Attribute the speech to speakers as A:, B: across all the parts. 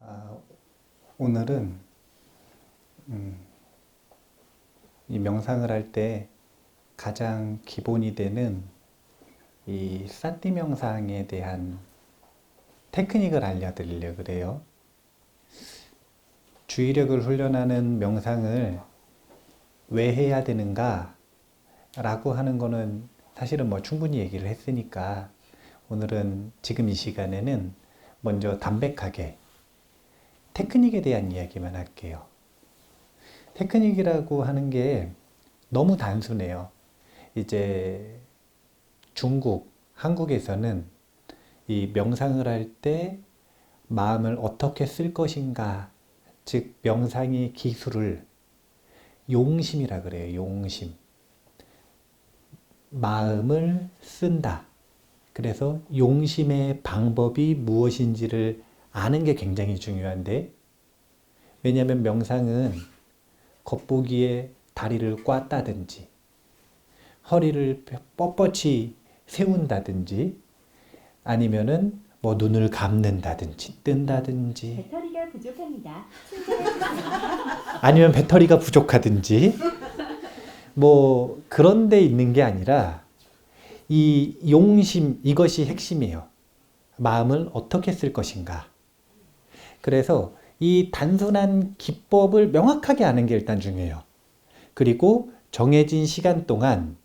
A: 아, 오늘은 이 명상을 할 때 가장 기본이 되는 이 사티 명상에 대한 테크닉을 알려드리려고 그래요. 주의력을 훈련하는 명상을 왜 해야 되는가 라고 하는 거는 사실은 뭐 충분히 얘기를 했으니까 오늘은 지금 이 시간에는 먼저 담백하게 테크닉에 대한 이야기만 할게요. 테크닉이라고 하는 게 너무 단순해요. 이제 한국에서는 이 명상을 할 때 마음을 어떻게 쓸 것인가, 즉 명상의 기술을 용심이라 그래요. 용심. 마음을 쓴다. 그래서 용심의 방법이 무엇인지를 아는 게 굉장히 중요한데, 왜냐하면 명상은 겉보기에 다리를 꽈다든지 허리를 뻣뻣이 세운다든지 아니면은 뭐 눈을 감는다든지 뜬다든지
B: 배터리가 부족합니다.
A: 아니면 배터리가 부족하든지 뭐 그런 데 있는 게 아니라 이 용심, 이것이 핵심이에요. 마음을 어떻게 쓸 것인가. 그래서 이 단순한 기법을 명확하게 아는 게 일단 중요해요. 그리고 정해진 시간 동안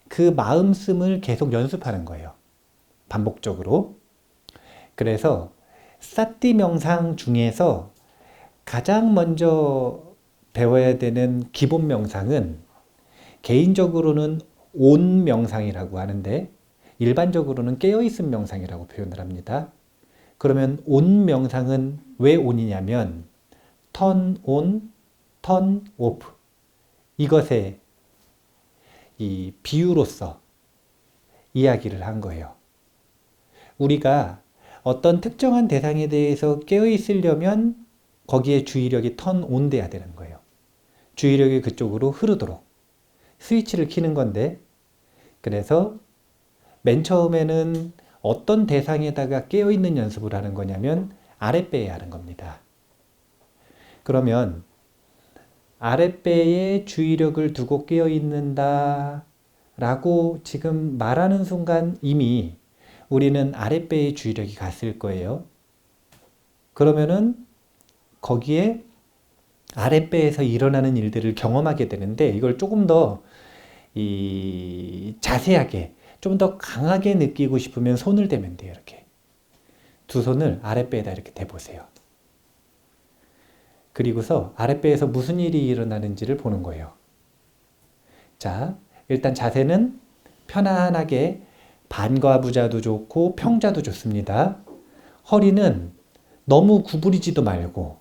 A: 그 마음씀을 계속 연습하는 거예요. 반복적으로. 그래서 사티 명상 중에서 가장 먼저 배워야 되는 기본 명상은 개인적으로는 온 명상이라고 하는데 일반적으로는 깨어있음 명상이라고 표현을 합니다. 그러면 온 명상은 왜 온이냐면 턴 온, 턴 오프 이것의 이 비유로서 이야기를 한 거예요. 우리가 어떤 특정한 대상에 대해서 깨어 있으려면 거기에 주의력이 턴 온 돼야 되는 거예요. 주의력이 그쪽으로 흐르도록 스위치를 켜는 건데, 그래서 맨 처음에는 어떤 대상에다가 깨어 있는 연습을 하는 거냐면 아랫배에 하는 겁니다. 그러면 아랫배에 주의력을 두고 깨어 있는다 라고 지금 말하는 순간 이미 우리는 아랫배에 주의력이 갔을 거예요. 그러면은 거기에 아랫배에서 일어나는 일들을 경험하게 되는데, 이걸 조금 더 자세하게 좀 더 강하게 느끼고 싶으면 손을 대면 돼요. 이렇게 두 손을 아랫배에다 이렇게 대보세요. 그리고서 아랫배에서 무슨 일이 일어나는지를 보는 거예요. 자, 일단 자세는 편안하게 반과부자도 좋고 평자도 좋습니다. 허리는 너무 구부리지도 말고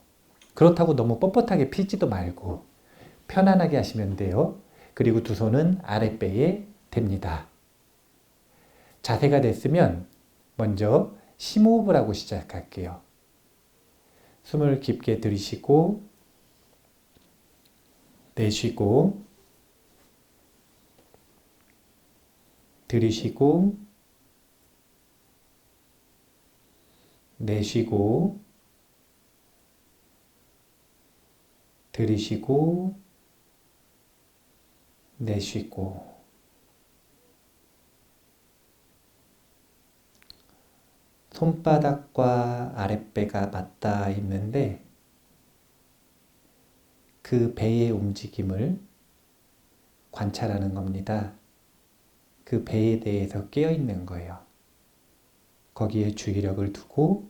A: 그렇다고 너무 뻣뻣하게 펴지도 말고 편안하게 하시면 돼요. 그리고 두 손은 아랫배에 댑니다. 자세가 됐으면 먼저 심호흡을 하고 시작할게요. 숨을 깊게 들이쉬고 내쉬고 들이쉬고 내쉬고 들이쉬고 내쉬고. 손바닥과 아랫배가 맞닿아 있는데 그 배의 움직임을 관찰하는 겁니다. 그 배에 대해서 깨어 있는 거예요. 거기에 주의력을 두고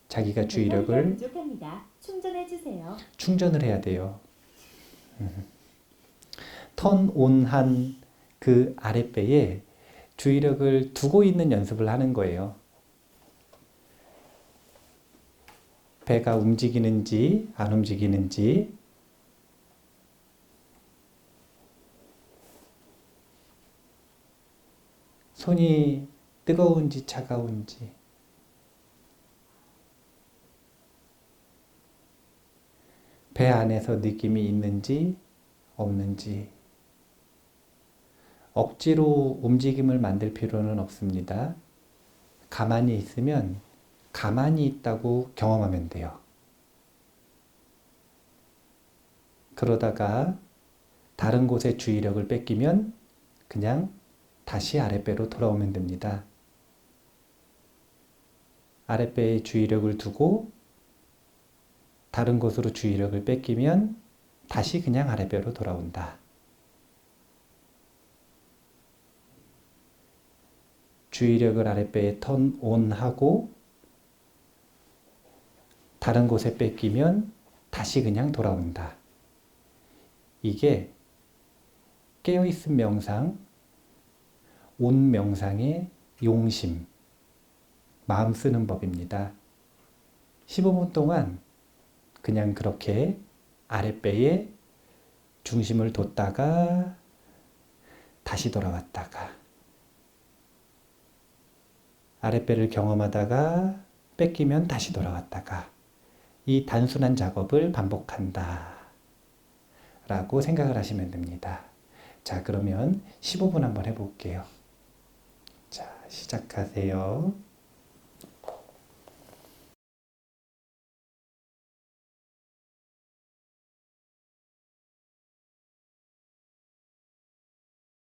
A: 자기가 주의력을
B: 부족합니다. 충전해 주세요.
A: 충전을 해야 돼요. 턴 온한 그 아랫배에 주의력을 두고 있는 연습을 하는 거예요. 배가 움직이는지 안 움직이는지, 손이 뜨거운지 차가운지, 배 안에서 느낌이 있는지 없는지. 억지로 움직임을 만들 필요는 없습니다. 가만히 있으면 가만히 있다고 경험하면 돼요. 그러다가 다른 곳에 주의력을 뺏기면 그냥 다시 아랫배로 돌아오면 됩니다. 아랫배에 주의력을 두고 다른 곳으로 주의력을 뺏기면 다시 그냥 아랫배로 돌아온다. 주의력을 아랫배에 턴온하고 다른 곳에 뺏기면 다시 그냥 돌아온다. 이게 깨어있음 명상, 온 명상의 용심, 마음 쓰는 법입니다. 15분 동안 그냥 그렇게 아랫배에 중심을 뒀다가 다시 돌아왔다가 아랫배를 경험하다가 뺏기면 다시 돌아왔다가 이 단순한 작업을 반복한다 라고 생각을 하시면 됩니다. 자, 그러면 15분 한번 해볼게요. 자, 시작하세요.